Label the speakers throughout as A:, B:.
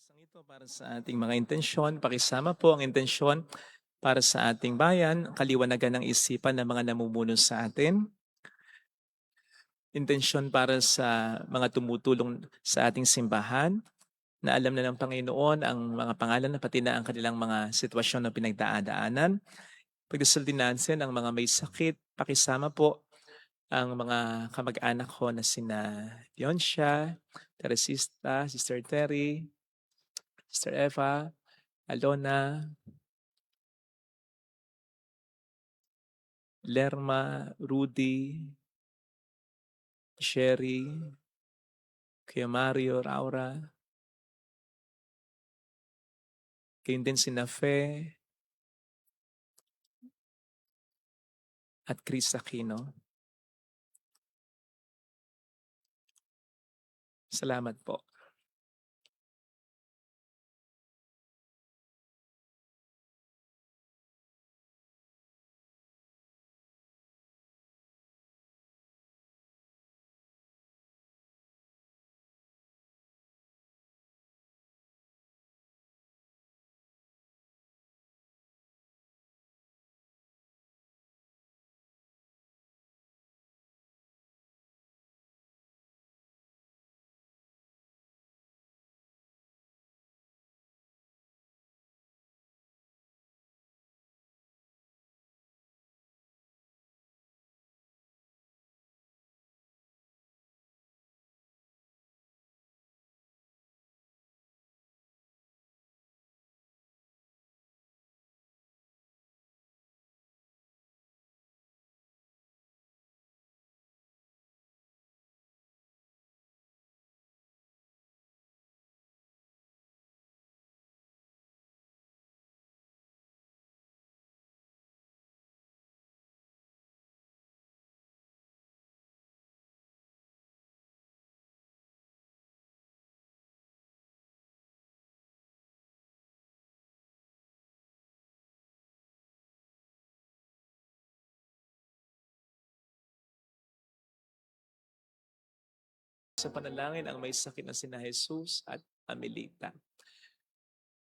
A: Isang ito para sa ating mga intensyon, pakisama po ang intensyon para sa ating bayan, kaliwanagan ng isipan ng mga namumuno sa atin, intensyon para sa mga tumutulong sa ating simbahan, na alam na ng Panginoon ang mga pangalan na pati na ang kanilang mga sitwasyon na pinagdaan-daanan. Pagdasal din natin ang mga may sakit, pakisama po ang mga kamag-anak ko na sina Leoncia, Teresista, Sister Terry, Sister Eva, Alona, Lerma, Rudy, Sherry, Kuya Mario, Raura, gayon din sina Fe at Chris Aquino. Salamat po. Sa panalangin ang may sakit na sina Jesus at Amelita.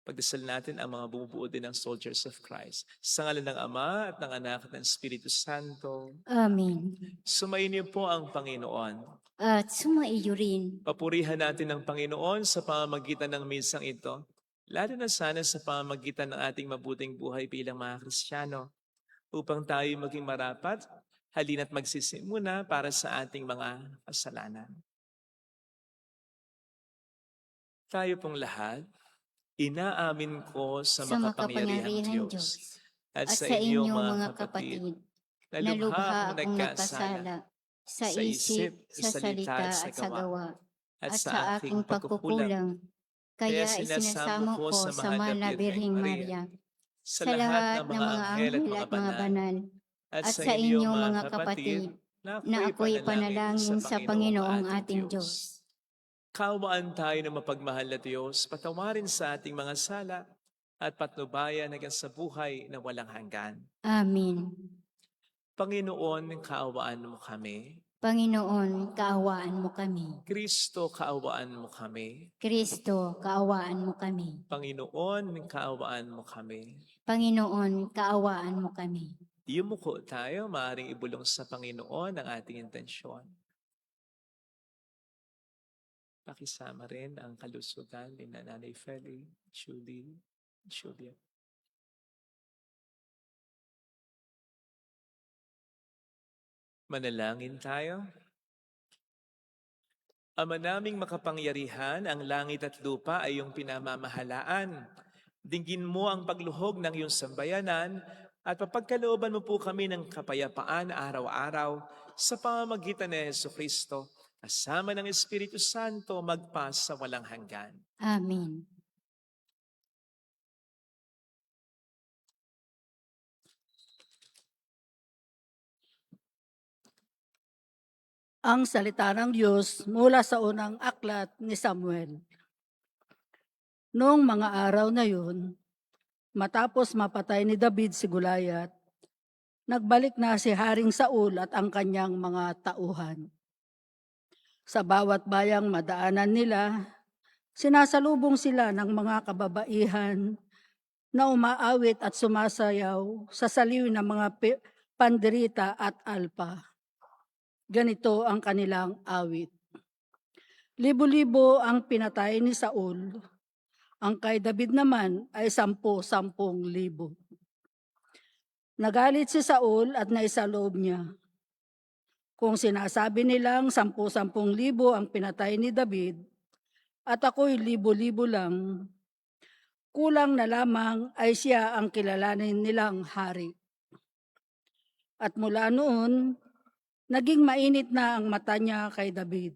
A: Pagdasal natin ang mga bumubuo din ng Soldiers of Christ. Sa ngalan ng Ama at ng Anak at ng Espiritu Santo.
B: Amen.
A: Sumainyo po ang Panginoon.
B: At sumaiyo rin.
A: Papurihan natin ang Panginoon sa pamamagitan ng minsang ito, lalo na sana sa pamamagitan ng ating mabuting buhay bilang mga Kristiyano, upang tayo maging marapat, halina't magsisimuna para sa ating mga kasalanan. Tayo pong lahat, inaamin ko sa makapangyarihang Diyos at sa inyong mga kapatid na lubha akong nagkasala sa isip, sa salita at sa gawa, at sa aking pagkukulang. Kaya isinasamo ko sa mahal na Birheng Maria, sa lahat ng mga anghel at mga banal, at sa inyong mga kapatid, na ako'y panalangin sa Panginoong ating Diyos. Kaawaan tayo ng mapagmahal na Diyos, patawarin sa ating mga sala at patnubayan hanggang sa buhay na walang hanggan.
B: Amen.
A: Panginoon, kaawaan mo kami.
B: Panginoon, kaawaan mo kami.
A: Kristo, kaawaan mo kami.
B: Kristo, kaawaan mo kami.
A: Panginoon, kaawaan mo kami.
B: Panginoon, kaawaan mo kami.
A: Yumuko tayo, maaaring ibulong sa Panginoon ang ating intensyon. Pakisama rin ang kalusugan ni Nanay Feli, Julie, Julia. Manalangin tayo. Ama naming makapangyarihan, ang langit at lupa ay iyong pinamamahalaan. Dinggin mo ang pagluhog ng iyong sambayanan at papagkalooban mo po kami ng kapayapaan araw-araw sa pamamagitan ni Jesucristo, kasama ng Espiritu Santo magpa sa walang hanggan.
B: Amen.
C: Ang salita ng Diyos mula sa unang aklat ni Samuel. Noong mga araw na yun, matapos mapatay ni David si Goliath, nagbalik na si Haring Saul at ang kanyang mga tauhan. Sa bawat bayang madaanan nila, Sinasalubong sila ng mga kababaihan na umaawit at sumasayaw sa saliw ng mga panderita at alpa. Ganito ang kanilang awit. Libo-libo ang pinatay ni Saul, ang kay David naman ay 10,000. Nagalit si Saul at naisaloob niya. Kung sinasabi nilang 10,000 ang pinatay ni David, at ako'y libo-libo lang, kulang na lamang ay siya ang kilalanin nilang hari. At mula noon, naging mainit na ang mata niya kay David.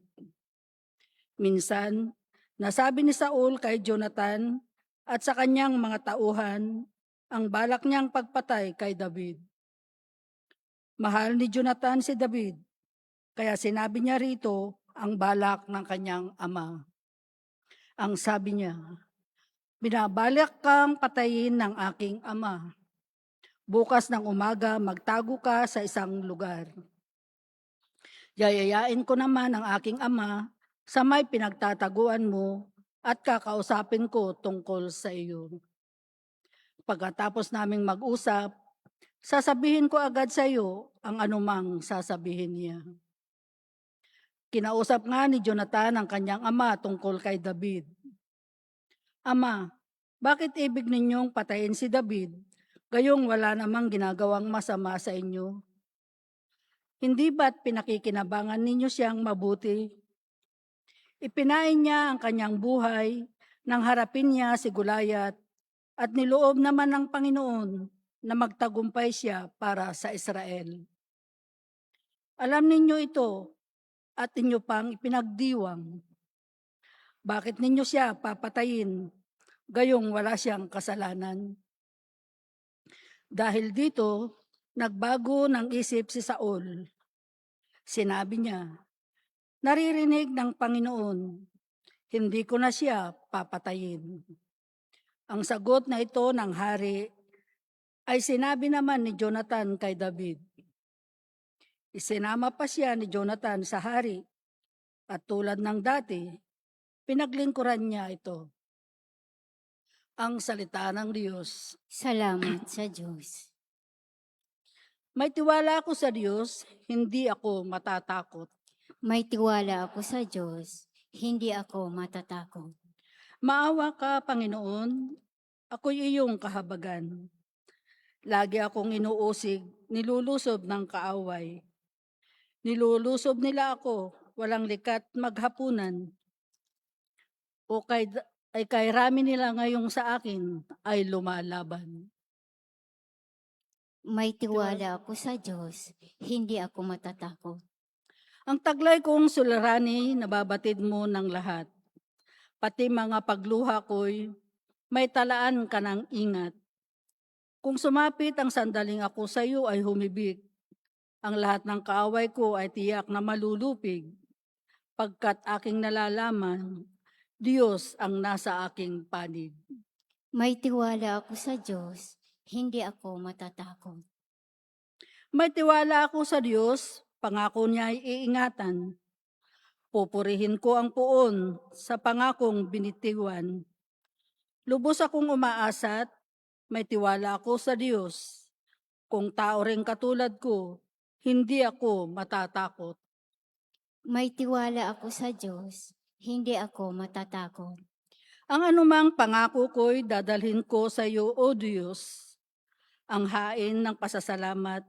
C: Minsan, nasabi ni Saul kay Jonathan at sa kanyang mga tauhan ang balak niyang pagpatay kay David. Mahal ni Jonathan si David, kaya sinabi niya rito ang balak ng kanyang ama. Ang sabi niya, binabalak kang patayin ng aking ama. Bukas ng umaga magtago ka sa isang lugar. Yayayain ko naman ang aking ama sa may pinagtataguan mo at kakausapin ko tungkol sa iyo. Pagkatapos naming mag-usap, sasabihin ko agad sa iyo ang anumang sasabihin niya. Kinausap nga ni Jonathan ang kanyang ama tungkol kay David. Ama, bakit ibig ninyong patayin si David, gayong wala namang ginagawang masama sa inyo? Hindi ba't pinakikinabangan ninyo siyang mabuti? Ipinain niya ang kanyang buhay nang harapin niya si Goliath at niloob naman ng Panginoon na magtagumpay siya para sa Israel. Alam ninyo ito at inyo pang ipinagdiwang. Bakit ninyo siya papatayin, gayong wala siyang kasalanan? Dahil dito, nagbago ng isip si Saul. Sinabi niya, naririnig ng Panginoon, hindi ko na siya papatayin. Ang sagot na ito ng hari ay sinabi naman ni Jonathan kay David. Isinama pa siya ni Jonathan sa hari at tulad ng dati, pinaglingkuran niya ito. Ang salita ng Diyos.
B: Salamat sa Diyos.
C: May tiwala ako sa Diyos, hindi ako matatakot.
B: May tiwala ako sa Diyos, hindi ako matatakot.
C: Maawa ka, Panginoon, ako'y iyong kahabagan. Lagi akong inuusig, nilulusob ng kaaway. Nilulusob nila ako, walang likat maghapunan. O kay rami nila ngayong sa akin ay lumalaban.
B: May tiwala ako sa Diyos, hindi ako matatakot.
C: Ang taglay kong sulirani, nababatid mo ng lahat. Pati mga pagluha ko'y may talaan ka ng ingat. Kung sumapit ang sandaling ako sa iyo ay humibig. Ang lahat ng kaaway ko ay tiyak na malulupig. Pagkat aking nalalaman, Diyos ang nasa aking panig.
B: May tiwala ako sa Diyos, hindi ako matatakot.
C: May tiwala ako sa Diyos, pangako niya ay iingatan. Pupurihin ko ang puon sa pangakong binitiwan. Lubos akong umaasat, may tiwala ako sa Diyos. Kung tao ring katulad ko, hindi ako matatakot.
B: May tiwala ako sa Diyos, hindi ako matatakot.
C: Ang anumang pangako ko'y dadalhin ko sa iyo, O Diyos. Ang hain ng pasasalamat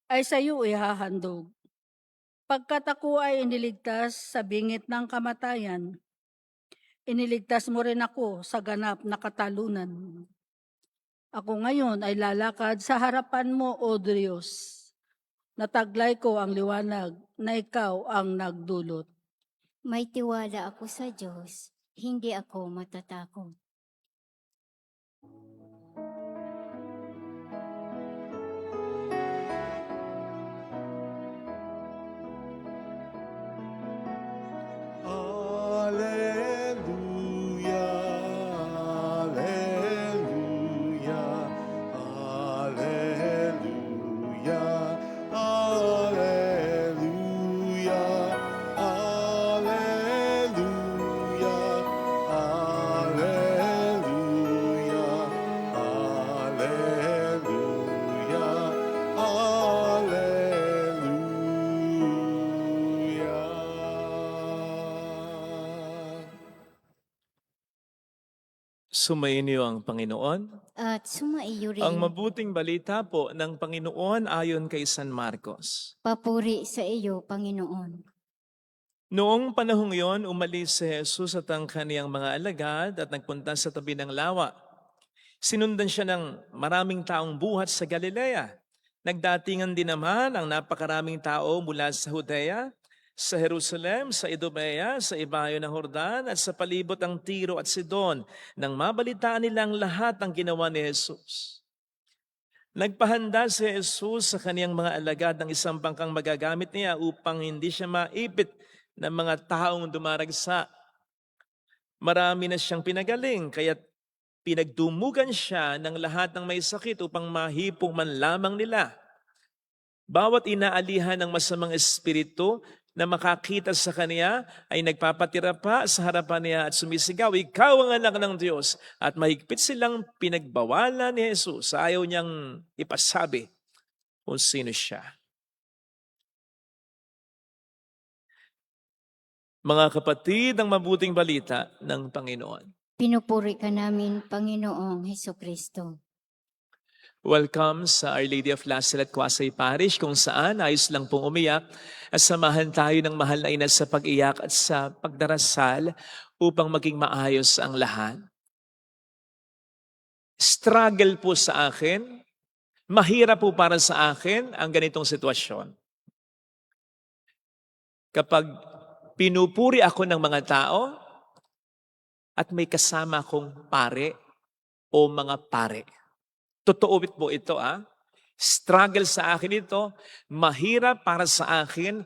C: ay sa iyo ihahandog. Pagkat ako ay iniligtas sa bingit ng kamatayan, iniligtas mo rin ako sa ganap na katalunan. Ako ngayon ay lalakad sa harapan mo, O Diyos. Nataglay ko ang liwanag na ikaw ang nagdulot.
B: May tiwala ako sa Diyos, hindi ako matatakot.
A: Sumainyo ang Panginoon.
B: at sumaiyo
A: Ang
B: rin.
A: mabuting balita po ng Panginoon ayon kay San Marcos.
B: Papuri sa iyo, Panginoon.
A: Noong panahong iyon, umalis si Jesus at ang kaniyang mga alagad at nagpunta sa tabi ng lawa. Sinundan siya ng maraming taong buhat sa Galilea. Nagdatingan din naman ang napakaraming tao mula sa Judea, sa Jerusalem, sa Idumea, sa ibayo ng Jordan at sa palibot ng Tiro at Sidon, nang mabalitaan nilang lahat ang ginawa ni Jesus. Nagpahanda si Jesus sa kaniyang mga alagad ng isang bangkang magagamit niya upang hindi siya maipit ng mga taong dumaragsa. Marami na siyang pinagaling, kaya't pinagdumugan siya ng lahat ng may sakit upang mahipong man lamang nila. Bawat inaalihan ng masamang espiritu na makakita sa kaniya ay nagpapatira pa sa harapan niya at sumisigaw, "Ikaw ang anak ng Diyos." At mahigpit silang pinagbawalan ni Jesus sa ayaw niyang ipasabi kung sino siya. Mga kapatid, ang mabuting balita ng Panginoon.
B: Pinupuri ka namin, Panginoong Hesukristo.
A: Welcome sa Our Lady of Lasal at Quasay Parish, kung saan ayos lang pong umiyak at samahan tayo ng mahal na ina sa pag-iyak at sa pagdarasal upang maging maayos ang lahat. Struggle po sa akin, mahirap po para sa akin ang ganitong sitwasyon. Kapag pinupuri ako ng mga tao at may kasama akong pare o mga pare. Totoo po ito, Struggle sa akin ito. Mahirap para sa akin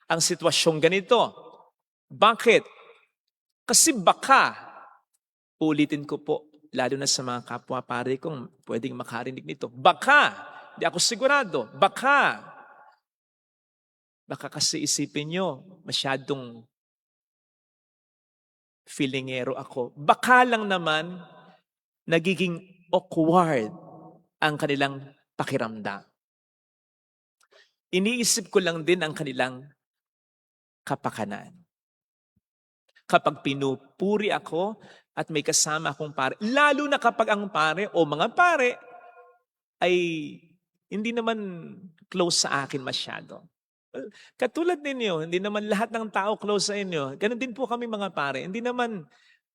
A: ang sitwasyong ganito. Bakit? Kasi baka, ulitin ko po, lalo na sa mga kapwa pare kong pwedeng makarinig nito. Baka, di ako sigurado, baka kasi isipin nyo, masyadong feelingero ako. Baka lang naman, nagiging awkward ang kanilang pakiramdam. Iniisip ko lang din ang kanilang kapakanan. Kapag pinupuri ako at may kasama akong pare, lalo na kapag ang pare o mga pare ay hindi naman close sa akin masyado. Katulad ninyo, hindi naman lahat ng tao close sa inyo. Ganon din po kami mga pare. Hindi naman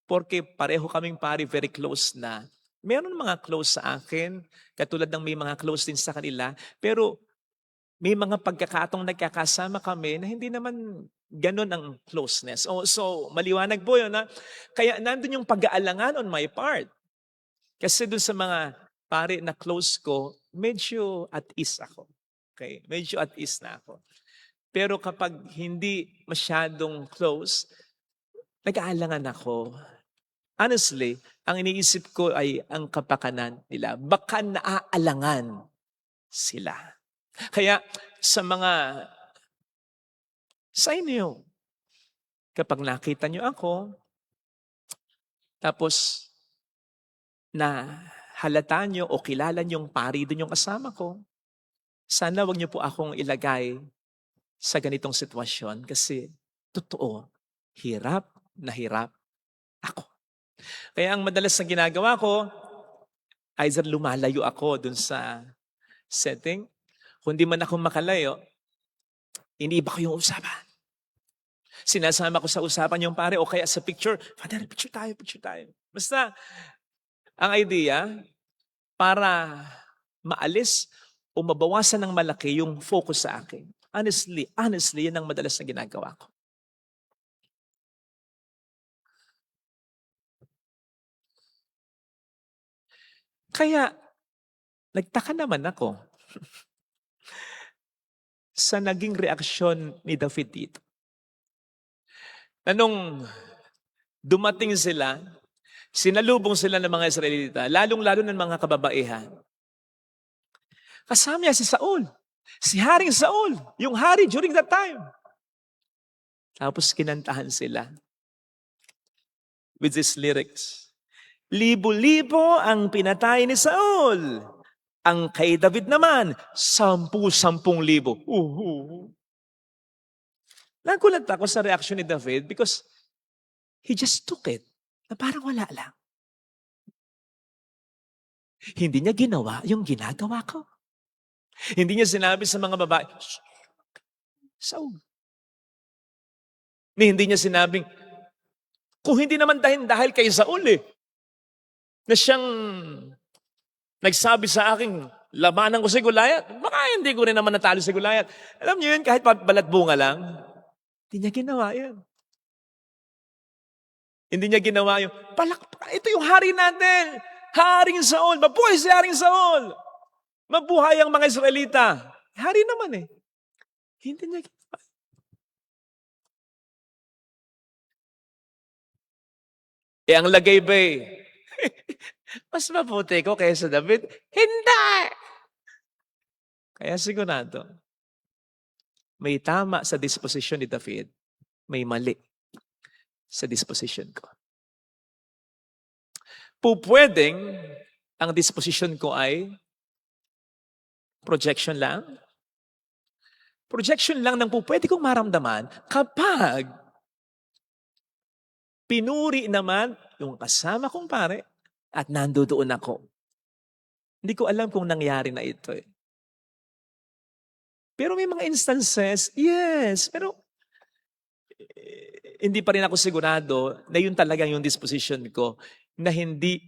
A: porque pareho kaming pare very close na. Meron mga close sa akin, katulad ng may mga close din sa kanila, pero may mga pagkakataong nagkakasama kami na hindi naman ganon ang closeness. So maliwanag po yun. Kaya nandun yung pag-aalangan on my part. Kasi dun sa mga pare na close ko, medyo at ease ako. Okay? Medyo at ease na ako. Pero kapag hindi masyadong close, nag-aalangan ako. Honestly, ang iniisip ko ay ang kapakanan nila. Baka naaalangan sila. Kaya sa inyo, kapag nakita nyo ako, tapos na halata nyo o kilala nyo yung pari doon yung kasama ko, sana wag nyo po akong ilagay sa ganitong sitwasyon kasi totoo, hirap na hirap ako. Kaya ang madalas na ginagawa ko, either lumalayo ako dun sa setting, kundi man ako makalayo, iniiba ko yung usapan. Sinasama ko sa usapan yung pare o kaya sa picture, "Father, picture tayo. Basta, ang idea, para maalis o mabawasan ng malaki yung focus sa akin. Honestly, yan ang madalas na ginagawa ko. Kaya, nagtaka naman ako sa naging reaksyon ni David dito. Na nung dumating sila, sinalubong sila ng mga Israelita, lalong-lalo ng mga kababaihan. Kasama niya si Saul, si Haring Saul, yung hari during that time. Tapos kinantahan sila with these lyrics. Libo-libo ang pinatay ni Saul. Ang kay David naman, 10,000. Nagulat ako sa reaction ni David because he just took it. Na parang wala lang. Hindi niya ginawa yung ginagawa ko. Hindi niya sinabi sa mga babae, "Shh, Saul." Hindi niya sinabing, kung hindi naman dahil kay Saul na siyang nagsabi sa akin, labanan ko si Goliath, baka hindi ko rin naman natalo si Goliath. Alam niyo yun, kahit balat bunga lang, hindi niya ginawa yun. Hindi niya ginawa yung, ito yung hari natin, Haring Saul, mabuhay si Haring Saul. Mabuhay ang mga Israelita. Hari naman Hindi niya ginawa. Ang lagay ba mas mabuti ko kaysa David? Hindi! Kaya sigurado, may tama sa disposition ni David, may mali sa disposition ko. Pupwedeng ang disposition ko ay projection lang. Projection lang ng pupwede kong maramdaman kapag pinuri naman yung kasama kong pare at nandoon ako. Hindi ko alam kung nangyari na ito Pero may mga instances, yes, pero hindi pa rin ako sigurado na yun talaga yung disposition ko na hindi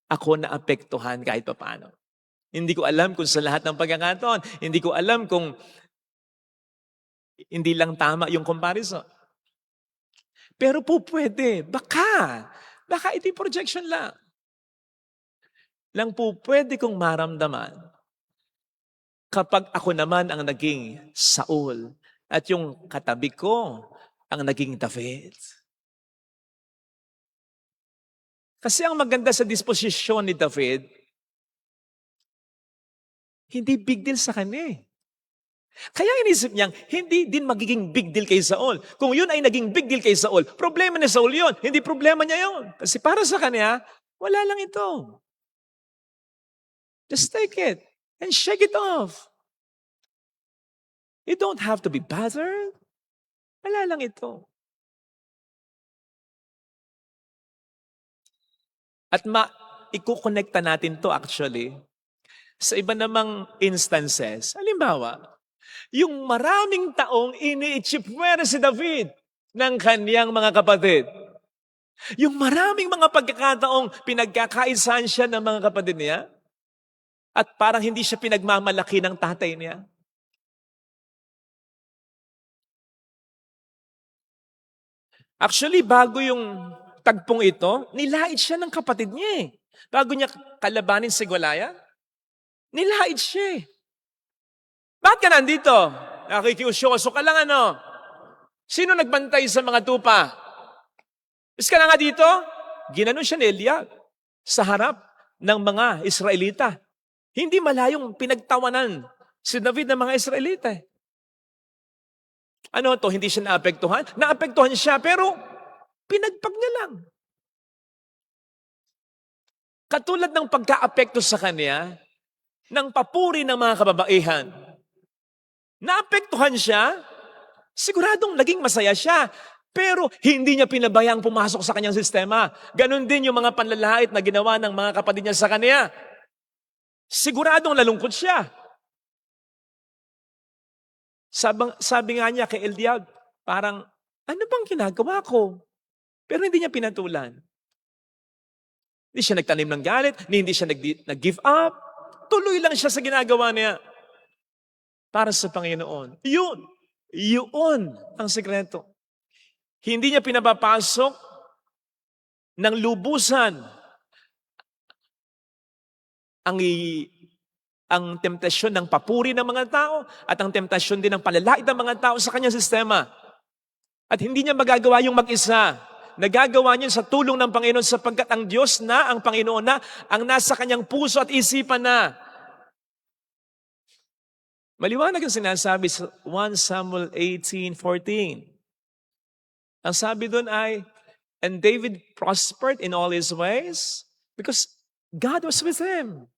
A: ako naapektuhan kahit paano. Hindi ko alam kung sa lahat ng pagkakataon, hindi ko alam kung hindi lang tama yung comparison. Pero pwede. Baka ito yung projection lang. Lang pwede kong maramdaman kapag ako naman ang naging Saul at yung katabi ko ang naging David. Kasi ang maganda sa disposisyon ni David, hindi big deal sa kanya Kaya inisip niyang, hindi din magiging big deal kay Saul. Kung yun ay naging big deal kay Saul, problema ni Saul yun. Hindi problema niya yun. Kasi para sa kanya, wala lang ito. Just take it and shake it off. You don't have to be bothered. Wala lang ito. At ikukonekta natin to actually sa iba namang instances. Halimbawa, yung maraming taong ini-chipwera si David ng kaniyang mga kapatid. Yung maraming mga pagkakataong pinagkakaisahan siya ng mga kapatid niya at parang hindi siya pinagmamalaki ng tatay niya. Actually, bago yung tagpong ito, nilait siya ng kapatid niya Bago niya kalabanin si Goliath, nilait siya Bakit ka nandito? Nakikiusyoso ka lang Sino nagbantay sa mga tupa? Is ka na nga dito? Ginanon siya ni Eliab sa harap ng mga Israelita. Hindi malayong pinagtawanan si David ng mga Israelita. Ano to? Hindi siya naapektuhan? Naapektuhan siya, pero pinagpag niya lang. Katulad ng pagka-apekto sa kanya ng papuri ng mga kababaihan. Naapektuhan siya, siguradong naging masaya siya, pero hindi niya pinabayang pumasok sa kanyang sistema. Ganon din yung mga panlalait na ginawa ng mga kapatid niya sa kanya. Siguradong nalungkot siya. Sabi nga niya kay Eliab, parang, ano bang ginagawa ko? Pero hindi niya pinatulan. Hindi siya nagtanim ng galit, hindi siya nag-give up. Tuloy lang siya sa ginagawa niya para sa Panginoon. Yun ang sekreto. Hindi niya pinapapasok ng lubusan ang temptasyon ng papuri ng mga tao at ang temptasyon din ng palalait ng mga tao sa kanyang sistema. At hindi niya magagawa yung mag-isa. Nagagawa niya sa tulong ng Panginoon sapagkat ang Diyos na, ang Panginoon na, ang nasa kanyang puso at isipan na. Maliwanag ang sinasabi sa 1 Samuel 18:14. Ang sabi doon ay, and David prospered in all his ways because God was with him.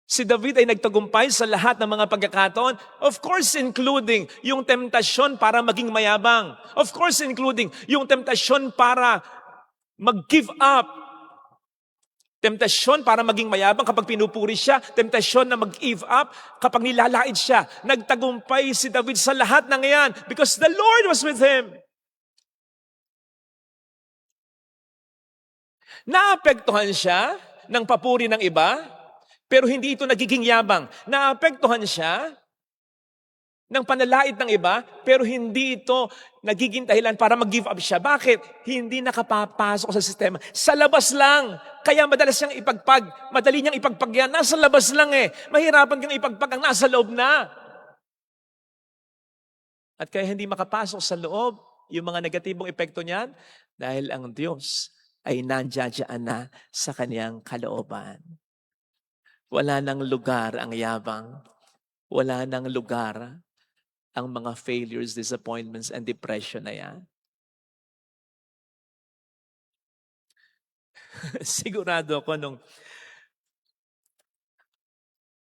A: Si David ay nagtagumpay sa lahat ng mga pagkakataon, of course including yung temptasyon para maging mayabang. Of course including yung temptasyon para mag-give up Temptasyon para maging mayabang kapag pinupuri siya. Temptasyon na mag-give up kapag nilalait siya. Nagtagumpay si David sa lahat ng iyan because the Lord was with him. Naapektuhan siya ng papuri ng iba, pero hindi ito nagiging yabang. Naapektuhan siya ng panalait ng iba, pero hindi ito nagiging dahilan para mag-give up siya. Bakit? Hindi nakapapasok sa sistema. Sa labas lang. Kaya madalas siyang ipagpag. Madali niyang ipagpag yan. Nasa labas lang eh. Mahirapan kang ipagpag ang nasa loob na. At kaya hindi makapasok sa loob yung mga negatibong epekto niyan dahil ang Diyos ay nandiyan na sa kaniyang kalooban. Wala nang lugar ang yabang. Wala nang lugar ang mga failures, disappointments, and depression na yan. Sigurado ako nung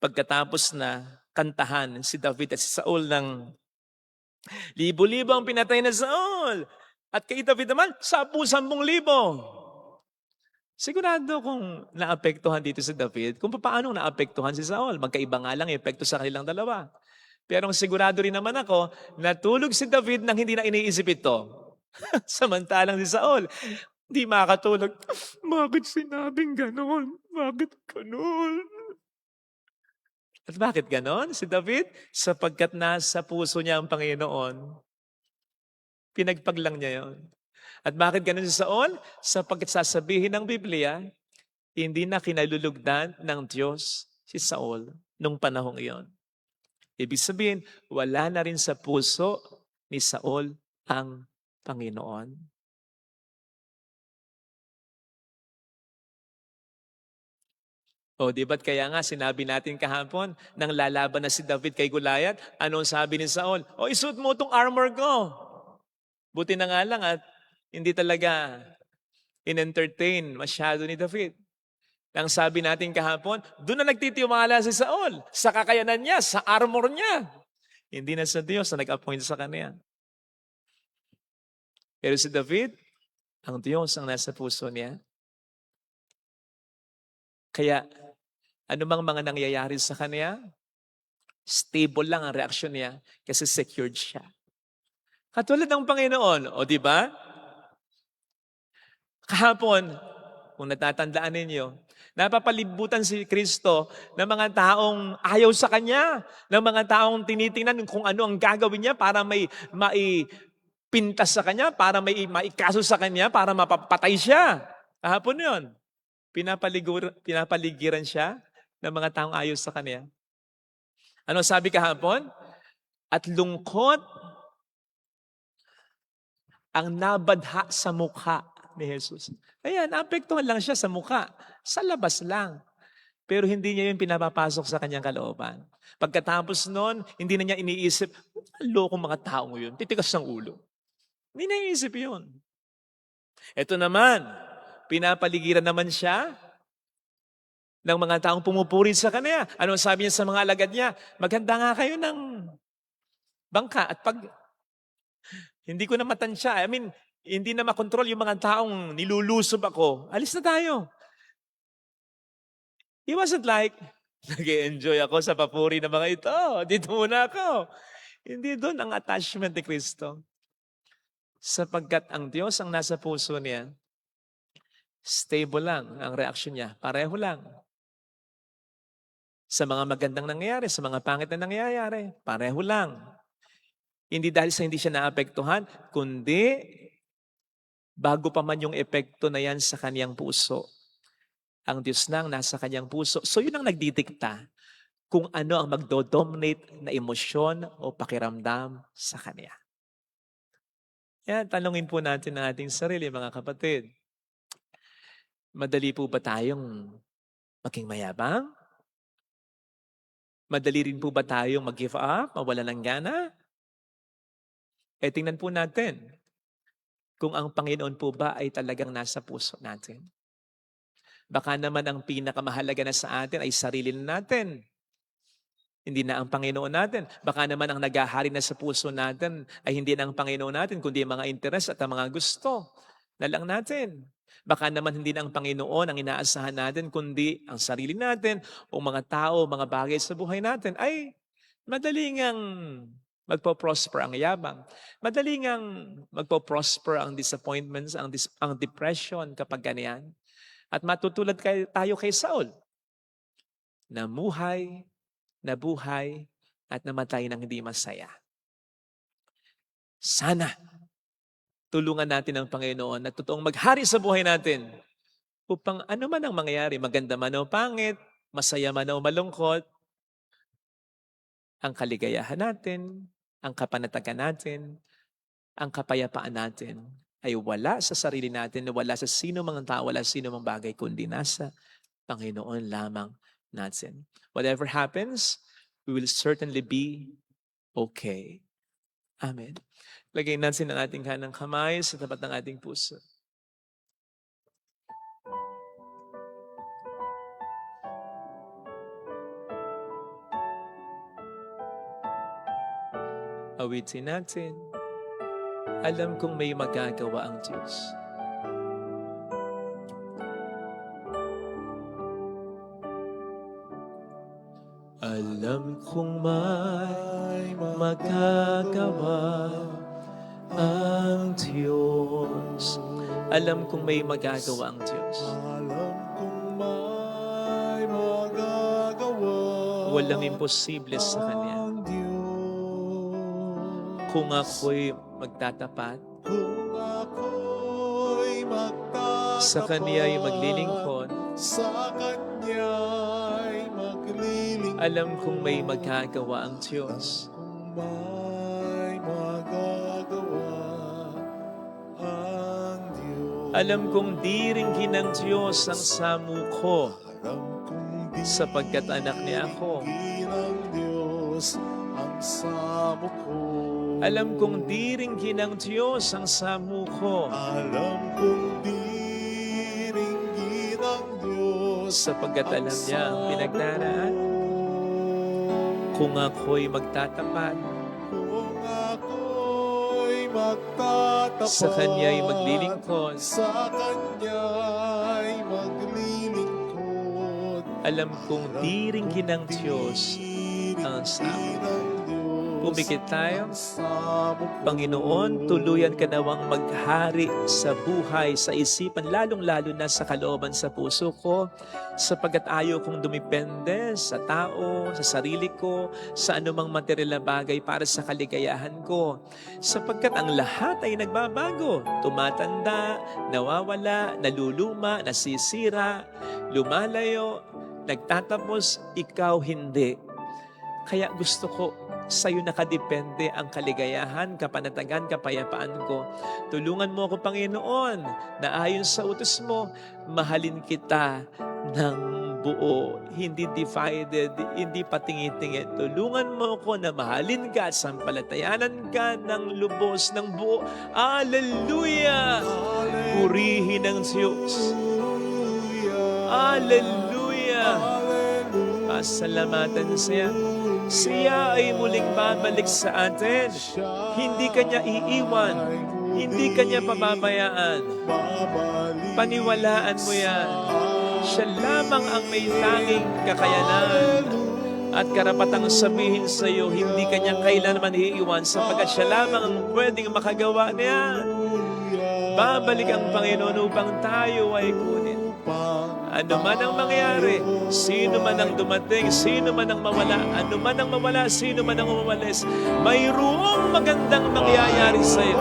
A: pagkatapos na kantahan si David at si Saul ng libo-libo ang pinatay na Saul. At kay David naman, 10,000. Sigurado kung naapektuhan dito si David, kung paano naapektuhan si Saul. Magkaiba nga lang yung epekto sa kanilang dalawa. Pero sigurado rin naman ako, natulog si David nang hindi na iniisip ito. Samantalang si Saul, hindi makakatulog. Bakit sinabing ganon? Bakit ganon? At bakit ganon? Si David, sapagkat nasa puso niya ang Panginoon. Pinagpaglang niya yon. At bakit ganon si Saul? Sapagkat sasabihin ng Biblia, hindi na kinalulugdan ng Diyos si Saul nung panahong iyon. Ibig sabihin, wala na rin sa puso ni Saul ang Panginoon. O, di ba't kaya nga sinabi natin kahapon, nang lalaban na si David kay Goliath, anong sabi ni Saul? O, isuot mo itong armor ko. Buti na nga lang at hindi talaga in-entertain masyado ni David. Ang sabi natin kahapon, doon na nagtitiwala si Saul sa kakayanan niya, sa armor niya. Hindi na sa Diyos na nag-appoint sa kanya. Pero si David, ang Diyos ang nasa puso niya. Kaya, anumang mga nangyayari sa kanya, stable lang ang reaksyon niya kasi secured siya. Katulad ng Panginoon, o di ba? Kahapon, kung natatandaan ninyo, napapalibutan si Kristo ng mga taong ayaw sa Kanya, ng mga taong tinitingnan kung ano ang gagawin niya para may maipintas sa Kanya, para may maikaso sa Kanya, para mapapatay siya. Kahapon yun. Pinapaligiran siya ng mga taong ayaw sa Kanya. Ano sabi kahapon? At lungkot ang nabadha sa mukha ni Jesus. Ayan, naapektuhan lang siya sa mukha. Sa labas lang. Pero hindi niya yun pinapapasok sa kanyang kalooban. Pagkatapos nun, hindi na niya iniisip, lokong mga taong yun, titigas ng ulo. Hindi na iniisip yun. Ito naman, pinapaligiran naman siya ng mga taong pumupuri sa kanya. Ano sabi niya sa mga alagad niya? Maganda nga kayo ng bangka. At pag hindi ko na matansya, hindi na makontrol yung mga taong nilulusob ako, alis na tayo. He wasn't like, nag-enjoy ako sa papuri ng mga ito. Dito muna ako. Hindi doon ang attachment ni Kristo. Sapagkat ang Diyos ang nasa puso niya, stable lang ang reaksyon niya. Pareho lang. Sa mga magandang nangyayari, sa mga pangit na nangyayari, pareho lang. Hindi dahil sa hindi siya naapektuhan, kundi bago pa man yung epekto na yan sa kanyang puso. Ang Diyos nang nasa kanyang puso. So yun ang nagdidikta kung ano ang magdodominate na emosyon o pakiramdam sa kanya. Yan, tanungin po natin ang ating sarili, mga kapatid. Madali po ba tayong maging mayabang? Madali rin po ba tayong mag-give up, mawala ng gana? Tingnan po natin kung ang Panginoon po ba ay talagang nasa puso natin. Baka naman ang pinakamahalaga na sa atin ay sarili natin. Hindi na ang Panginoon natin. Baka naman ang naghahari na sa puso natin ay hindi na ang Panginoon natin, kundi ang mga interes at ang mga gusto na lang natin. Baka naman hindi na ang Panginoon ang inaasahan natin, kundi ang sarili natin o mga tao, mga bagay sa buhay natin ay madali ngang magpo-prosper ang yabang. Madali ngang magpo-prosper ang disappointments, ang depression kapag ganyan. At matutulad tayo kay Saul. Namuhay, nabuhay, at namatay ng hindi masaya. Sana tulungan natin ang Panginoon na totoong maghari sa buhay natin upang ano man ang mangyayari, maganda man o pangit, masaya man o malungkot, ang kaligayahan natin, ang kapanatagan natin, ang kapayapaan natin ay wala sa sarili natin, wala sa sino mang tao, wala sa sino mang bagay, kundi nasa Panginoon lamang natin. Whatever happens, we will certainly be okay. Amen. Lagay natin ang ating kanang kamay sa tapat ng ating puso. Awitin natin. Alam kong may magagawa ang Diyos. Alam kong may magagawa ang Diyos. Alam kong may magagawa ang Diyos.
D: Alam kong may magagawa
A: Walang imposible sa Kanya.
D: ang Diyos.
A: Kung ako'y magtatapat,
D: Kung ako'y magtatapat
A: sa Kaniya'y maglilingkod,
D: sa Kanya'y maglilingkod.
A: alam kong may magagawa ang Diyos.
D: Kung may magagawa ang Diyos.
A: Alam kong di ringgin ng Diyos ang samuko,
D: Alam kong di
A: sapagkat anak niya ako.
D: ng Diyos ang samo ko.
A: Alam kong di ringgin ng Diyos ang samuko,
D: Alam kong di ringgin ng Diyos
A: sapagkat alam niya ang pinagdaraan. Kung ako'y magtatapat,
D: Kung ako'y magtatapat
A: sa Kanya'y maglilingkod,
D: sa Kanya'y maglilingkod.
A: alam kong di ringgin ng Diyos ang samuko. Pumikit tayo. Panginoon, tuluyan ka nawang maghari sa buhay, sa isipan, lalong-lalo na sa kalooban sa puso ko, sapagkat ayaw kong dumipende sa tao, sa sarili ko, sa anumang material na bagay para sa kaligayahan ko. Sapagkat ang lahat ay nagbabago, tumatanda, nawawala, naluluma, nasisira, lumalayo, nagtatapos, ikaw hindi. Kaya gusto ko sa'yo nakadepende ang kaligayahan, kapanatagan, kapayapaan ko. Tulungan mo ako, Panginoon, na ayon sa utos mo, mahalin kita ng buo, hindi divided, hindi patingi-tingi. Tulungan mo ako na mahalin ka at sampalatayanan ka ng lubos, ng buo. Hallelujah! Purihin ang Diyos. Hallelujah! Pasalamatan siya. Siya ay muling babalik sa atin. Hindi Kanya iiwan. Hindi Kanya pababayaan. Paniwalaan mo yan. Siya lamang ang may tanging kakayanan at karapatang sabihin sa iyo, hindi Kanya kailanman iiwan sapagkat siya lamang ang pwedeng makagawa niya. Babalik ang Panginoon upang tayo ay kunin. Ano man ang mangyari, sino man ang dumating, sino man ang mawala, ano man ang mawala, sino man ang umalis, mayroong magandang mangyayari sa iyo.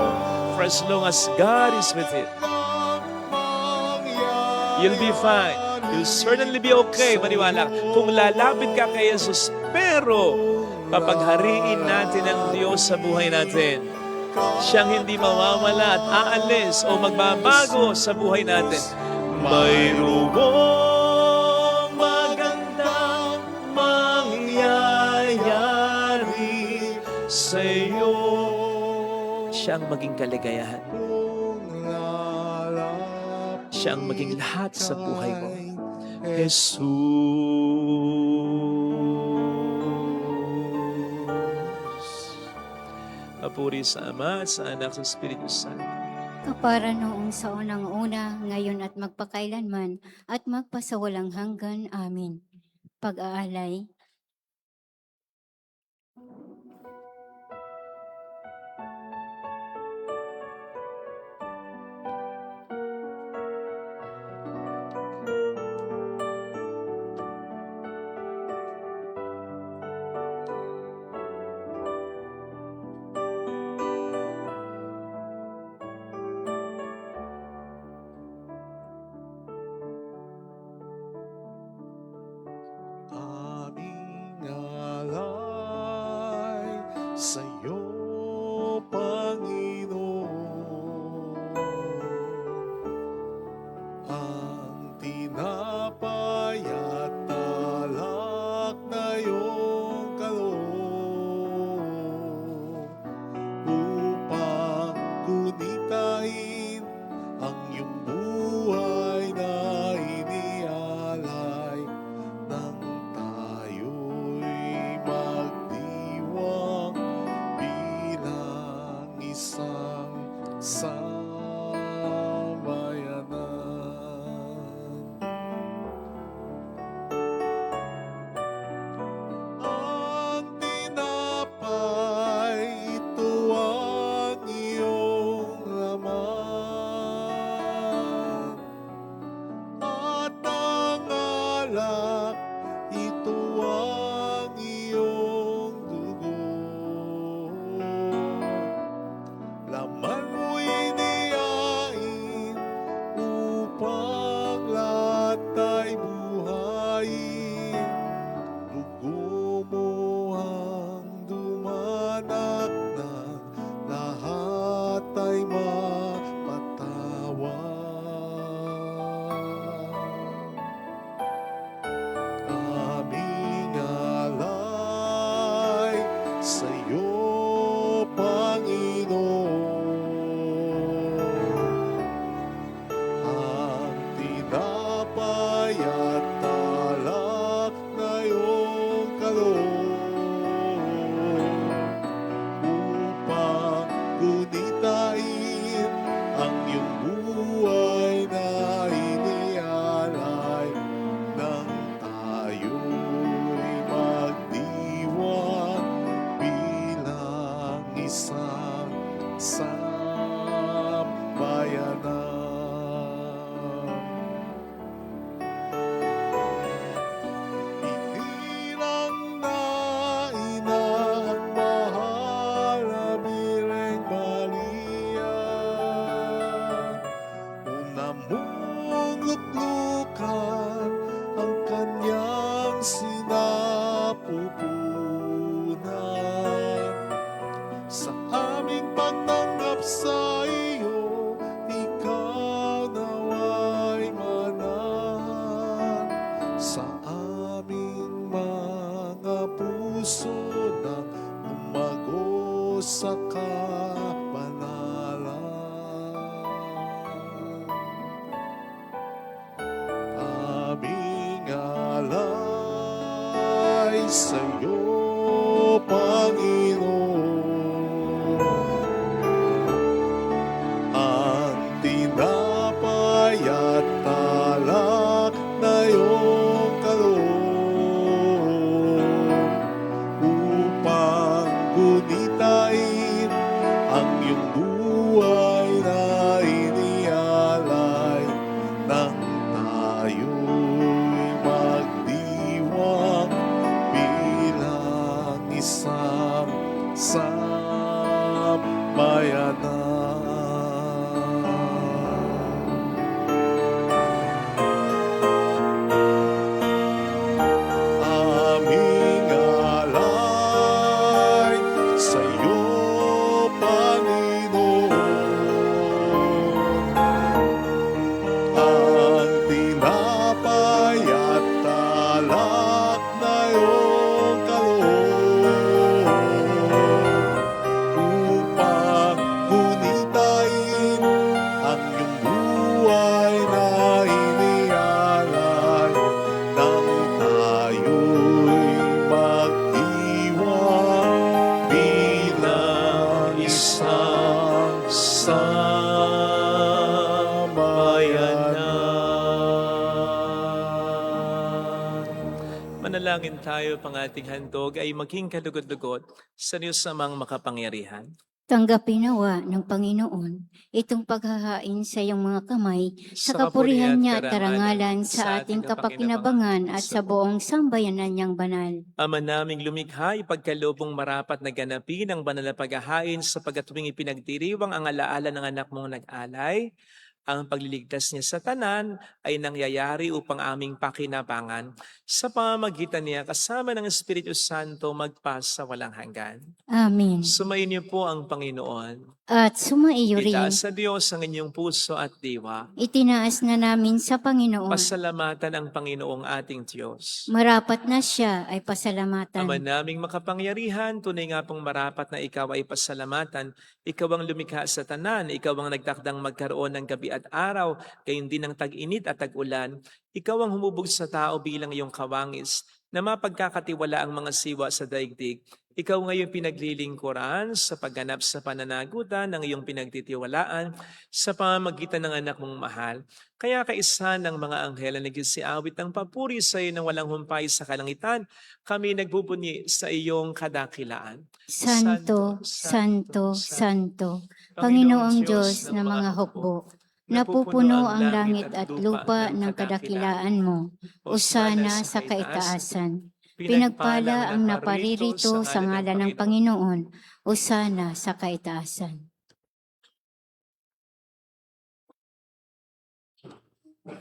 A: For as long as God is with it, you'll be fine. You'll certainly be okay, maniwala. Kung lalapit ka kay Jesus, pero papaghariin natin ang Diyos sa buhay natin. Siyang hindi mawawala at aalis o magbabago sa buhay natin. Mayroong magandang mangyayari sa iyo. Siya ang maging kaligayahan. Siya ang maging lahat sa buhay mo. Jesus. Papuri sa Ama at sa Anak at sa Espiritu Santo.
B: kapara noong sa unang-una, ngayon at magpakailanman, at magpasawalang hanggan. Amen. Pag-aalay.
D: Aming alay sa'yo, Panginoon. Ang tinapay at alak na iyong kaloob upang kunitain ang iyong buhay na inialay nang tayo'y magdiwang bilang isang sambayanan. Ang tinapay, ito ang iyong laman, at ang alak, ito ang iyong dugo. Laman mo'y inihain upang lahat ay buhayin. Dugo mo ang dumanak ng lahat ay mapatawad. Aming alay sa'yo, Panginoon. Ang tinapay at alak na iyong kaloob upang kunitain ang iyong buhay na inialay nang tayo'y magdiwang bilang isang sambayanan. Inilang na ina ang mahal na Birheng Maria, una mong luklukan ang kanyang sinapupunan. Sa aming pagtanggap sa iyo, ikaw nawa'y manahan sa aming mga puso nang umago sa kapanalan. Aming alay sa'yo, Panginoon. Ang tinapay at alak na iyong kaloob upang gunitain ang iyong buhay na inialay nang tayo'y magdiwang bilang isang sambayanan. Aming alay sa'yo, Panginoon. Ang tinapay at alak na iyong kaloob upang
A: Manalangin tayo pang ating handog ay maging kalugod-lugod sa Diyos amang makapangyarihan.
B: Tanggapin nawa ng Panginoon itong paghahain sa iyong mga kamay sa kapurihan niya at karangalan sa ating kapakinabangan at sa buong sambayanan niyang banal.
A: Ama naming lumikha, ipagkalobong marapat na ganapin ang banal na paghahain sapagkat tuwing ipinagdiriwang ang alaala ng anak mong nag-alay, ang pagliligtas niya sa tanan ay nangyayari upang aming pakinabangan sa pamamagitan niya kasama ng Espiritu Santo magpasa walang hanggan.
B: Amen.
A: Sumayin niyo po ang Panginoon.
B: At sumaiyo rin,
A: Itaas sa Diyos ang inyong puso at diwa.
B: itinaas na namin sa Panginoon.
A: Pasalamatan ang Panginoong ating Diyos.
B: Marapat na siya ay pasalamatan.
A: Ama naming makapangyarihan, tunay nga pong marapat na ikaw ay pasalamatan. Ikaw ang lumikha sa tanan, ikaw ang nagtakdang magkaroon ng gabi at araw, gayon din ng tag-init at tag-ulan. Ikaw ang humubog sa tao bilang iyong kawangis, na mapagkakatiwala ang mga siwa sa daigdig. Ikaw ngayon pinaglilingkuran sa pagganap sa pananagutan ng iyong pinagtitiwalaan sa pamamagitan ng anak mong mahal. Kaya kaisa ng mga anghel na nagsiawit ng papuri sa iyo ng walang humpay sa kalangitan, kami nagbubunyi sa iyong kadakilaan.
B: Santo, Santo, Santo, Panginoong Diyos ng mga hukbo, napupuno ang langit at lupa ng kadakilaan mo. Hosana sa kaitaasan. Pinagpala ang naparirito sa ngalan ng Panginoon. Hosana sa kaitaasan.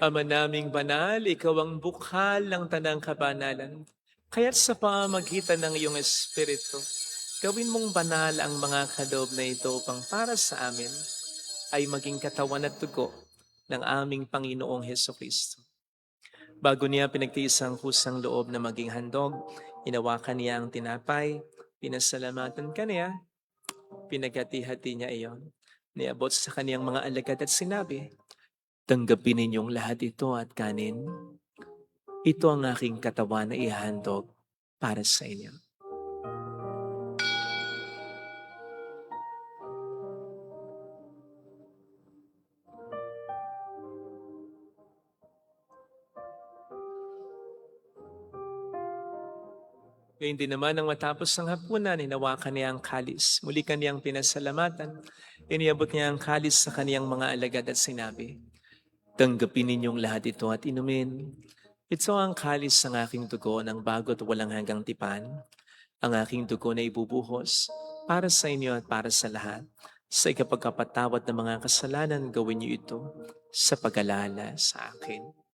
A: Ama naming banal, ikaw ang bukhal ng tanang kabanalan. Kaya't sa pamamagitan ng iyong Espiritu, gawin mong banal ang mga kaloob na ito upang para sa amin ay maging katawan at dugo ng aming Panginoong Hesukristo. Bago niya pinagtiis ang kusang loob na maging handog, inawakan niya ang tinapay, pinasalamatan kaniya, pinaghati-hati niya iyon, niabot sa kaniyang mga alagad at sinabi, tanggapin ninyong lahat ito at kanin. Ito ang aking katawan na ihahandog para sa inyo. Gayun din naman nang matapos ang hapunan, hinawakan niya ang kalis. Muli kaniyang pinasalamatan. Iniabot niya ang kalis sa kaniyang mga alagad at sinabi, tanggapin ninyong lahat ito at inumin. Ito ang kalis ng aking dugo ng bago't walang hanggang tipan. Ang aking dugo na ibubuhos para sa inyo at para sa lahat. Sa ikapagkapatawad ng mga kasalanan, gawin niyo ito sa pag-alala sa akin.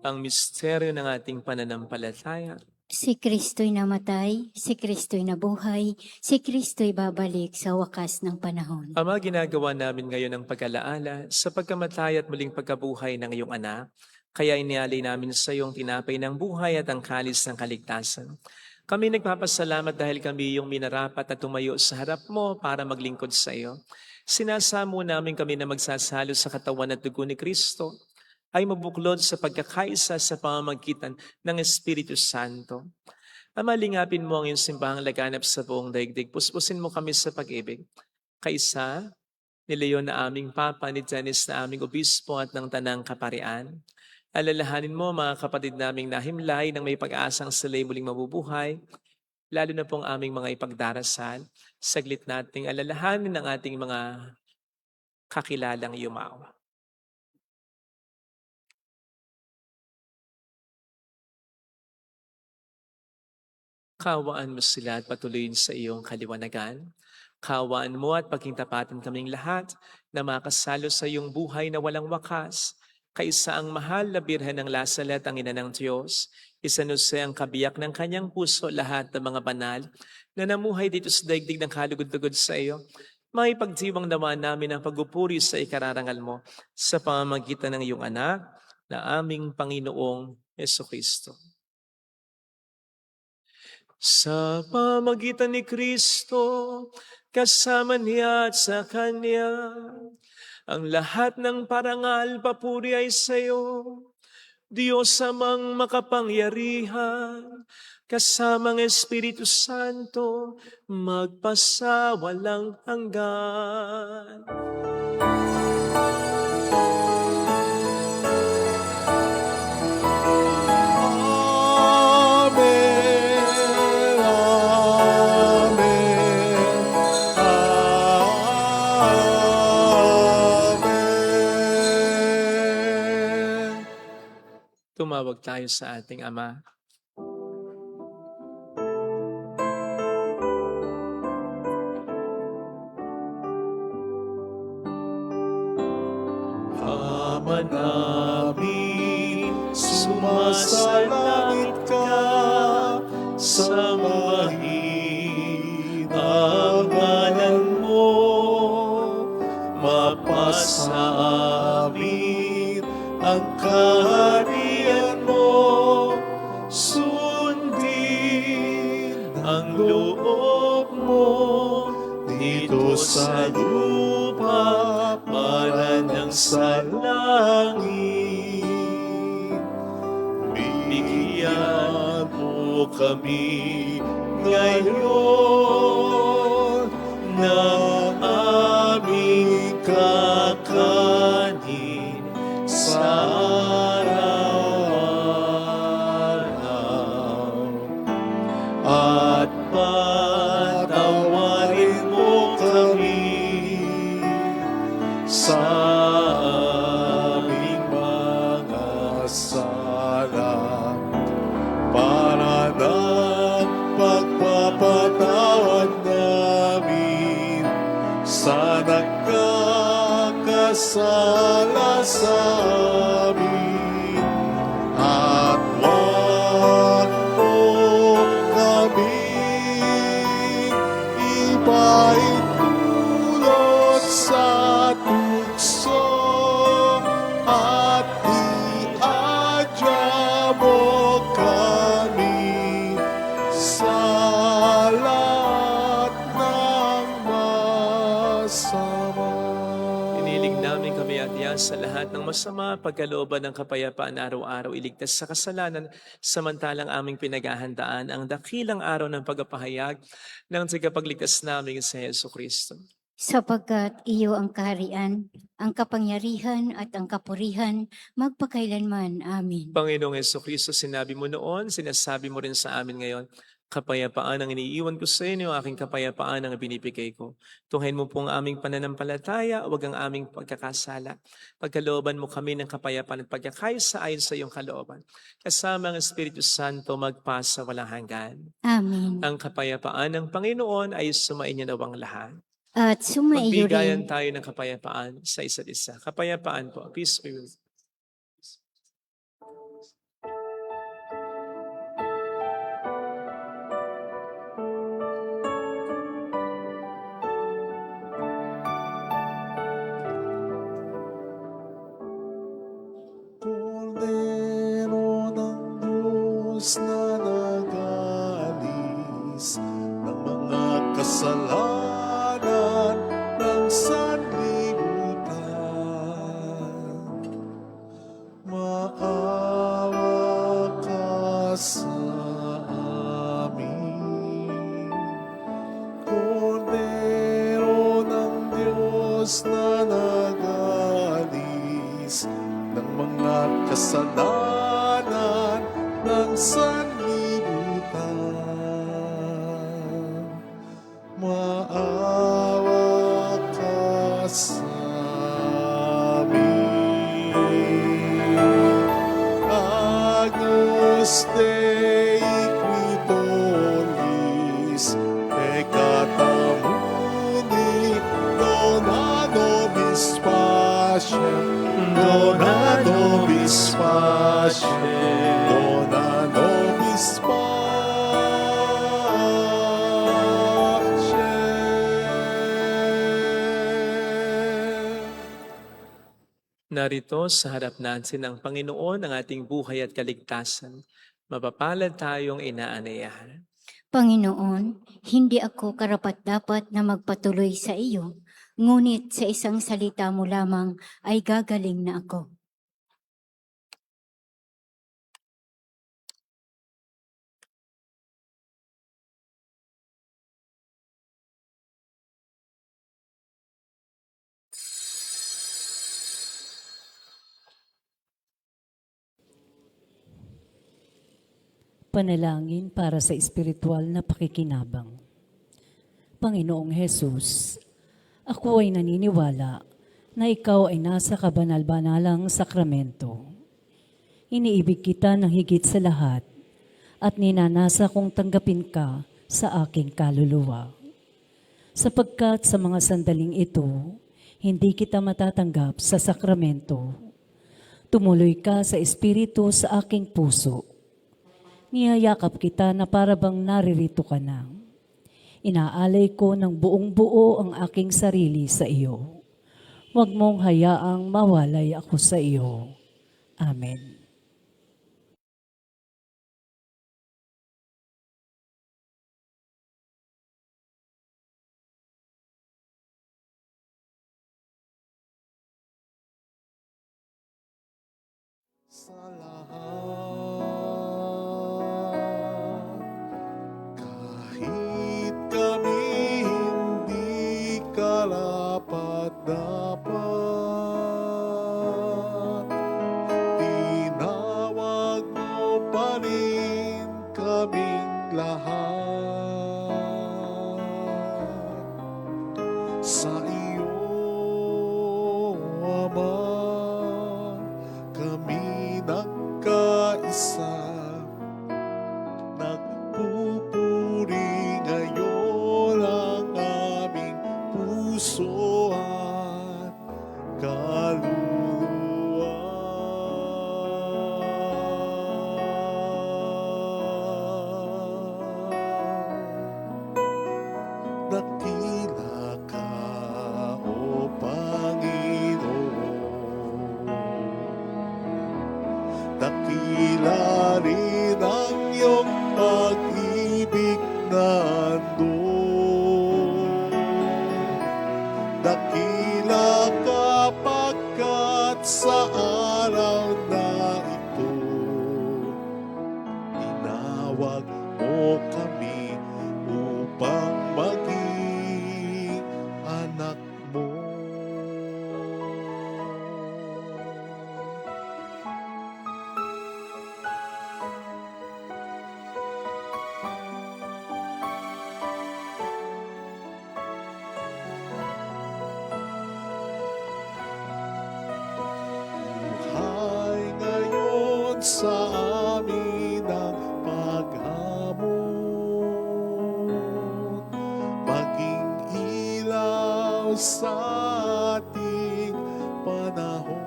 A: Ang misteryo ng ating pananampalataya.
B: Si Kristo'y namatay, si Kristo'y nabuhay, si Kristo'y babalik sa wakas ng panahon.
A: Ama, ginagawa namin ngayon ang pag-alaala sa pagkamatay at muling pagkabuhay ng iyong anak. Kaya inialay namin sa iyong tinapay ng buhay at ang kalis ng kaligtasan. Kami nagpapasalamat dahil kami yung minarapat na tumayo sa harap mo para maglingkod sa iyo. Sinasamo namin kami na magsasalo sa katawan at dugo ni Kristo ay mabuklod sa pagkakaisa sa pamamagitan ng Espiritu Santo. Ama, lingapin mo ang iyong simbahang laganap sa buong daigdig. Puspusin mo kami sa pag-ibig. Kaisa, ni Leon na aming Papa, ni Janice na aming Obispo at ng Tanang Kaparian. Alalahanin mo mga kapatid naming nahimlay ng may pag-asang sila'y muling mabubuhay, lalo na pong aming mga ipagdarasal. Saglit nating alalahanin ang ating mga kakilalang yumawa. Kawaan mo sila at patuloyin sa iyong kaliwanagan. Kawaan mo at pagkintapatan kaming lahat na makasalo sa iyong buhay na walang wakas. Kaisa ang mahal na Birhen ng Lasalet, ang ina ng Diyos, isanuse ang kabiyak ng kanyang puso lahat ng mga banal na namuhay dito sa daigdig ng kalugod-lugod sa iyo. May pagdiwang naman namin ang pagpupuri sa ikararangal mo sa pamamagitan ng iyong anak na aming Panginoong Hesukristo. Sa pamamagitan ni Kristo, kasama niya at sa Kanya, ang lahat ng parangal papuri ay sa iyo. Diyos amang makapangyarihan, kasamang Espiritu Santo, magpasawalang hanggan.
D: Amen, amen, amen.
A: Tumawag tayo sa ating Ama.
D: Ama namin, sumasalangit ka, sambahin ang ngalan mo, mapasa amin ang kaharian mo, sundin ang loob mo dito sa lupa para ng sa langit. Bigyan mo kami ngayon ng aming kakanin sa araw-araw. At patawarin mo kami sa aming mga sala, para ng pagpapatawad namin sa nagkakasala sa amin. At wag mo kaming ipaintulot sa tukso, at iadya mo kami sa lahat ng masama.
A: Iniling namin kami adya sa lahat ng masama, pagkalooban ng kapayapaan araw-araw, iligtas sa kasalanan, samantalang aming pinaghahandaan ang dakilang araw ng pagpapahayag ng tagapagligtas namin sa Jesucristo.
B: Sapagkat iyo ang kaharian, ang kapangyarihan at ang kapurihan magpakailanman. Amin.
A: Panginoong Jesucristo, sinabi mo noon, sinasabi mo rin sa amin ngayon, kapayapaan ang iniiwan ko sa inyo, aking kapayapaan ang binibigay ko. Tunghayin mo po ang aming pananampalataya, huwag ang aming pagkakasala. Pagkalooban mo kami ng kapayapaan at pagkakaisa ayon sa iyong kalooban. Kasama ang Espiritu Santo magpasa walang hanggan.
B: Amin.
A: Ang kapayapaan ng Panginoon ay sumainyo nawang lahat.
B: At sumaiyo
A: Magbigayan
B: rin.
A: tayo ng kapayapaan sa isa't isa. Kapayapaan po. Peace be with you.
D: Kordero ng Diyos na nag-alis ng mga kasalanan ng sanlibutan, maawa ka sa amin. Kordero ng Diyos na nag-alis ng mga kasalanan ng sanlibutan, maawa ka sa amin. Agnus Dei qui tollis peccata mundi, dona nobis pacem, dona nobis pacem, dona nobis pacem.
A: Narito sa harap natin ang Panginoon, ang ating buhay at kaligtasan. Mapapalad tayong inaanayahan.
B: Panginoon, hindi ako karapat-dapat na magpatuloy sa iyo, ngunit sa isang salita mo lamang ay gagaling na ako.
E: Panalangin para sa espiritual na pakikinabang. Panginoong Hesus, ako ay naniniwala na ikaw ay nasa kabanal-banalang sakramento. Iniibig kita ng higit sa lahat at ninanasa kong tanggapin ka sa aking kaluluwa. Sapagkat sa mga sandaling ito, hindi kita matatanggap sa sakramento. Tumuloy ka sa espiritu sa aking puso. Niyayakap kita na parabang naririto ka na. Inaalay ko ng buong buo ang aking sarili sa iyo. Huwag mong hayaang mawalay ako sa iyo. Amen.
D: Sa lahat, kahit kami hindi karapat-dapat, tinawag mo pa rin kaming lahat. Sa iyo, Ama, kami nagkaisa, nagpupuri ngayon ang aming puso at kaluluwa. Dakila ka, O Panginoon. Dakila rin ang iyong pag-ibig na andun. Dakila ka pagkat sa araw na ito, tinawag mo kami upang maging anak mo. Buhay ngayon sa amin ang paghamon, maging ilaw sa ating panahon.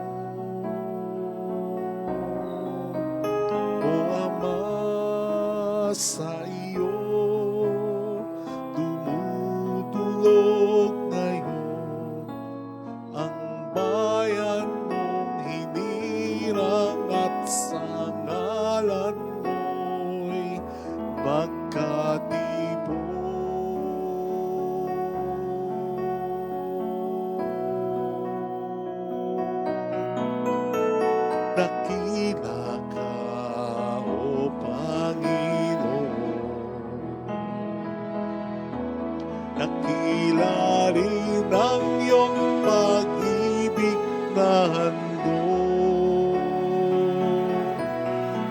D: O Ama, sa iyo dumudulog ngayon ang bayan mong hinirang at sa ngalan mo'y magkatibok. Dakila ka, O Panginoon. Dakila rin ang iyong pag-ibig na handog.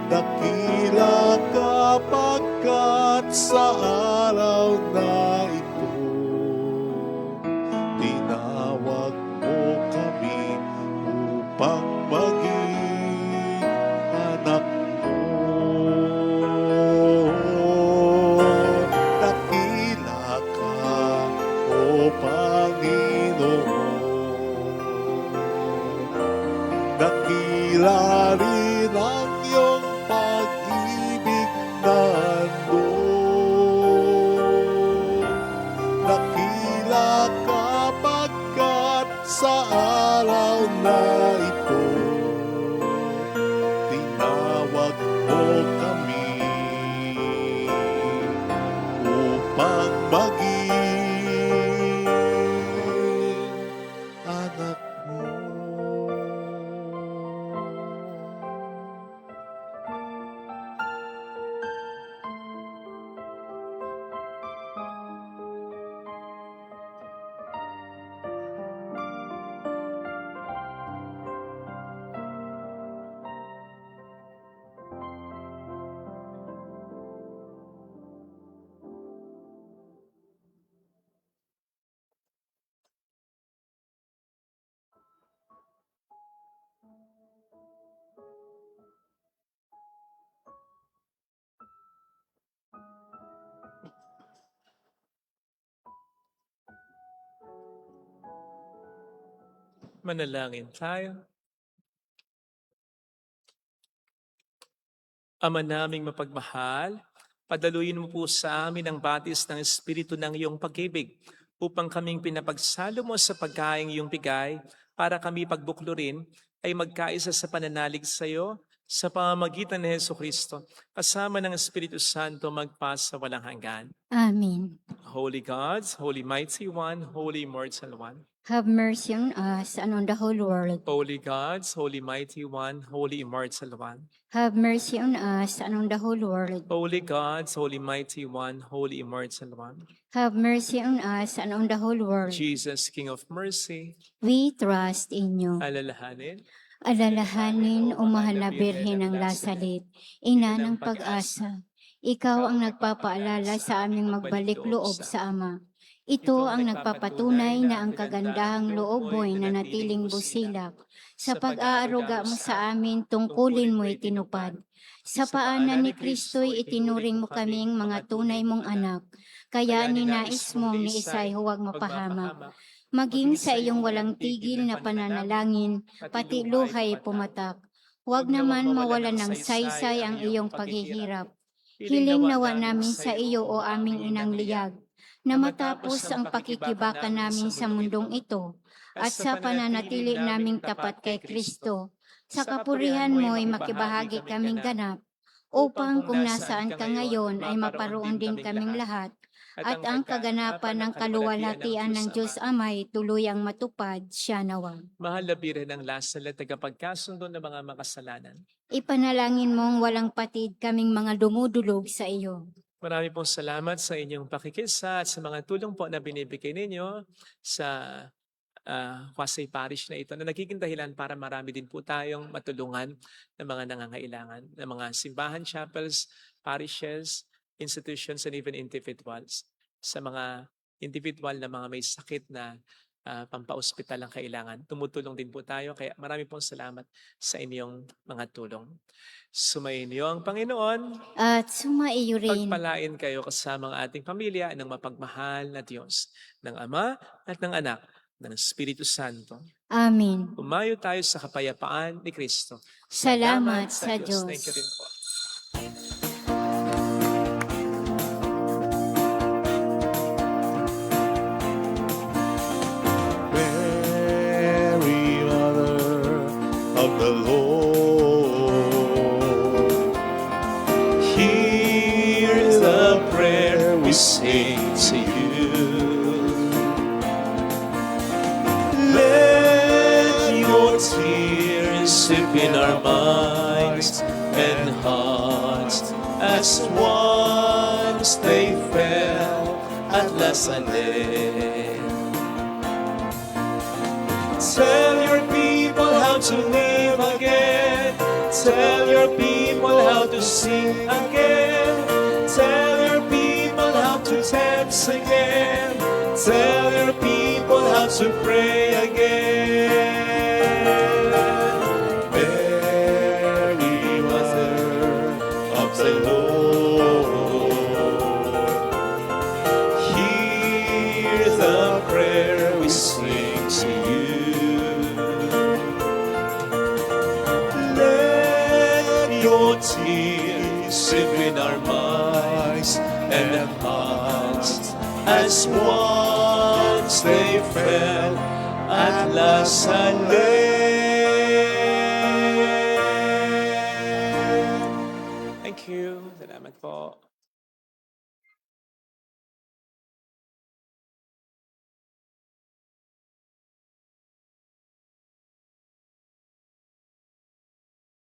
D: Dakila ka pagkat sa araw na ito, tinawag mo kami upang maging anak mo. Dakila ka, O Panginoon. Dakila rin ang iyong pag-ibig na handog. Dakila ka pagkat sa araw na ito, tinawag mo kami upang maging anak mo.
A: Manalangin tayo. Ama naming mapagmahal, padaluyin mo po sa amin ang batis ng Espiritu ng iyong pag-ibig upang kaming pinapagsalo mo sa pagkaing iyong bigay para kami pagbuklurin ay magkaisa sa pananalig sa iyo sa pamamagitan ni Jesucristo kasama ng Espiritu Santo magpasa walang hanggan.
B: Amen.
A: Holy God, Holy Mighty One, Holy Immortal One.
B: Have mercy on us and on the whole world.
A: Holy God, Holy Mighty One, Holy Immortal One.
B: Have mercy on us and on the whole world.
A: Holy God, Holy Mighty One, Holy Immortal One.
B: Have mercy on us and on the whole world.
A: Jesus, King of Mercy,
B: We trust in you.
A: alalahanin,
B: Alalahanin, o mahal na Birhen ng Lasalit, ina ng pag-asa. Ikaw ang nagpapaalala sa aming magbalik loob sa Ama. Ito ang nagpapatunay na ang kagandahang loob mo'y nanatiling busilak. Sa pag-aaruga mo sa amin, tungkulin mo'y tinupad. Sa paanan ni Kristo'y itinuring mo kaming mga tunay mong anak. Kaya ninais mong ni Isay huwag mapahamak. Maging sa iyong walang tigil na pananalangin, pati luhay pumatak. Huwag naman mawalan ng saysay ang iyong paghihirap. Hiling nawa namin sa iyo o aming inang liyag, na matapos ang pakikibaka namin sa mundong ito, at sa pananatili naming tapat kay Kristo, sa kapurihan mo'y makibahagi kaming ganap, upang kung nasaan ka ngayon ay maparoon din kaming lahat, at ang kaganapan ng kaluwalhatian ng Diyos Amay tuluyang matupad siya nawa.
A: mahal na Birhen ng Lasal at tagapagkasundo ng mga makasalanan.
B: Ipanalangin mong walang patid kaming mga dumudulog sa iyo.
A: Marami pong salamat sa inyong pakikisa at sa mga tulong po na binibigay ninyo sa Pasay Parish na ito na nagiging dahilan para marami din po tayong matulungan ng mga nangangailangan, ng mga simbahan, chapels, parishes, institutions, and even individuals. Sa mga individual na mga may sakit na pampaospital ang kailangan, tumutulong din po tayo. Kaya marami pong salamat sa inyong mga tulong. Sumainyo ang Panginoon.
B: At sumaiyo rin.
A: Pagpalain kayo kasama ang ating pamilya ng mapagmahal na Diyos, ng Ama at ng Anak, ng Espiritu Santo.
B: Amen.
A: Umayo tayo sa kapayapaan ni Kristo.
B: Salamat sa Diyos.
A: Thank you rin po.
D: Mary, Mother of the Lord,
A: Hear the prayer we sing to you. Let your tears sip in our minds and hearts as once they fell at Lasalle. Tell your people how to live again. Tell your people how to sing again. Tell your people how to dance again. Tell your people how to pray again.
D: Mary, Mother of the Lord,
A: Hear the prayer we sing to you. Let your tears sip in our minds and hearts as once they fell at Lasalle. Thank you. Salamat po.